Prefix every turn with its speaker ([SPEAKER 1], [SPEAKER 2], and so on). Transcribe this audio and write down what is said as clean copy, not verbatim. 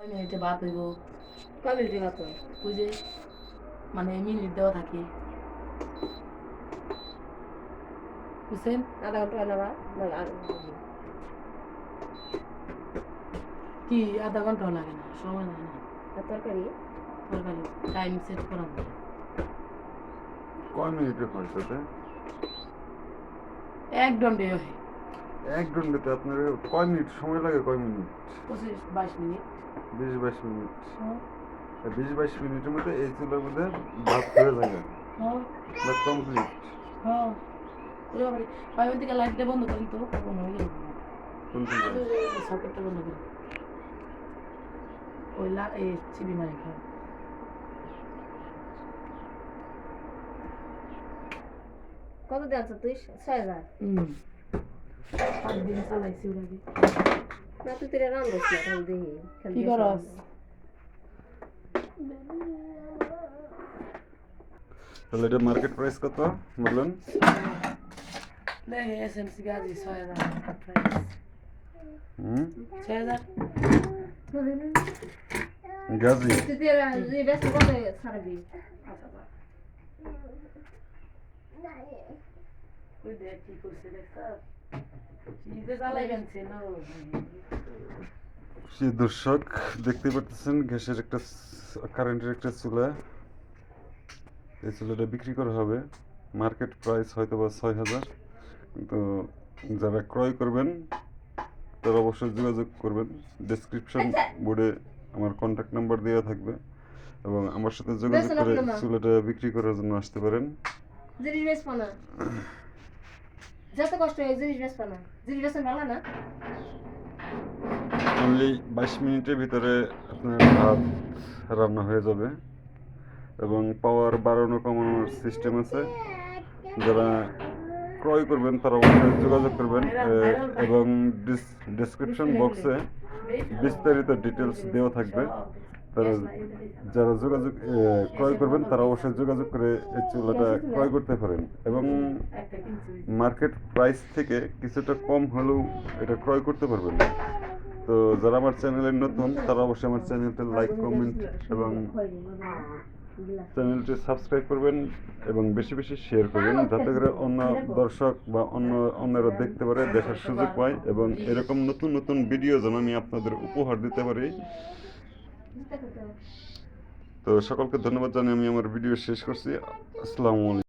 [SPEAKER 1] কয় মিনিটে ভাত হইব?
[SPEAKER 2] কয় মিনিটের ভাত হয়?
[SPEAKER 1] ওই যে মানে মিনিট দেওয়া থাকে, বুঝছেন?
[SPEAKER 2] আধা ঘন্টা হয় না ভাত? না
[SPEAKER 1] কি আধা ঘন্টাও লাগে না, সময় লাগে না।
[SPEAKER 2] আর তরকারি?
[SPEAKER 1] তরকারি টাইম সেট করা যায়।
[SPEAKER 3] কয় মিনিটে হয় তাতে?
[SPEAKER 1] এক দণ্ডে হয়।
[SPEAKER 3] এক ঘন্টাতে আপনার কয় মিনিট সময় লাগে? কয় মিনিট?
[SPEAKER 1] 25-22 মিনিট।
[SPEAKER 3] 20-22 মিনিট।
[SPEAKER 1] হ্যাঁ
[SPEAKER 3] 20-22 মিনিটের মধ্যে এই চুলার মধ্যে ভাত হয়ে যায়,
[SPEAKER 1] হ্যাঁ
[SPEAKER 3] বা কমপ্লিট।
[SPEAKER 1] হ্যাঁ। ওরে বাবারে, ভাই ওই দিকে লাইটটা বন্ধ করেন তো, কখন হয়ে গেল
[SPEAKER 3] কোন থেকে?
[SPEAKER 1] সকেটটা বন্ধ করেন। ওই এই চিবি মারি খাও।
[SPEAKER 2] কত দিয়ে আনছো তুই? 6,000?
[SPEAKER 1] 5 দিন চালাইছি ওর আগে।
[SPEAKER 2] না তুই তো এটা রান্ধস না, খালি দেখি খালি
[SPEAKER 1] কি
[SPEAKER 2] গ্যাসে
[SPEAKER 1] করস?
[SPEAKER 2] রান্ধস।
[SPEAKER 3] তাহলে এটা মার্কেট প্রাইস কত বললেন?
[SPEAKER 1] দেখে এসএমসি গাজি 6,000 প্রাইস। 6,000।
[SPEAKER 3] গাজি
[SPEAKER 2] তুই তো যদি ব্যস্ত কত ছাড়বি?
[SPEAKER 1] ওই দেখ কি করছে দেখছ? কি যে জ্বালাইবেন ছিল।
[SPEAKER 3] সে দর্শক দেখতে পাচ্ছেন গ্যাসের একটা কারেন্টের একটা চুলা। এই চুলাটা বিক্রি করা হবে, মার্কেট প্রাইস হয়তো বা 6,000। কিন্তু যারা ক্রয় করবেন তারা অবশ্যই যোগাযোগ করবেন। ডেসক্রিপশন বোর্ডে আমার কন্ট্যাক্ট নাম্বার দেওয়া থাকবে এবং আমার সাথে যোগাযোগ করে চুলাটা বিক্রি করার জন্য আসতে পারেন।
[SPEAKER 2] জিনিস বেচবো না, যত কষ্ট হয় জিনিস বেচবো না। জিনিস বেচন ভালো না?
[SPEAKER 3] অনলি 22 মিনিটের ভিতরে আপনার ভাত রান্না হয়ে যাবে এবং পাওয়ার বাড়ানো কমানোর সিস্টেম আছে। যারা ক্রয় করবেন তারা অবশ্যই যোগাযোগ করবেন এবং ডেসক্রিপশন বক্সে বিস্তারিত ডিটেলস দেওয়া থাকবে। তারা যারা ক্রয় করবেন তারা অবশ্যই যোগাযোগ করে এই চুলাটা ক্রয় করতে পারেন এবং মার্কেট প্রাইস থেকে কিছুটা কম হলেও এটা ক্রয় করতে পারবেন। তো যারা আমার চ্যানেলে নতুন তারা অবশ্যই আমার চ্যানেলটা লাইক, কমেন্ট এবং চ্যানেলটি সাবস্ক্রাইব করবেন এবং বেশি বেশি শেয়ার করবেন, যাতে করে অন্য দর্শক বা অন্যরা দেখতে পারে, দেখার সুযোগ পায় এবং এরকম নতুন নতুন ভিডিও যেন আমি আপনাদের উপহার দিতে পারি। তো সকলকে ধন্যবাদ জানিয়ে আমি আমার ভিডিও শেষ করছি। আসসালামু আলাইকুম।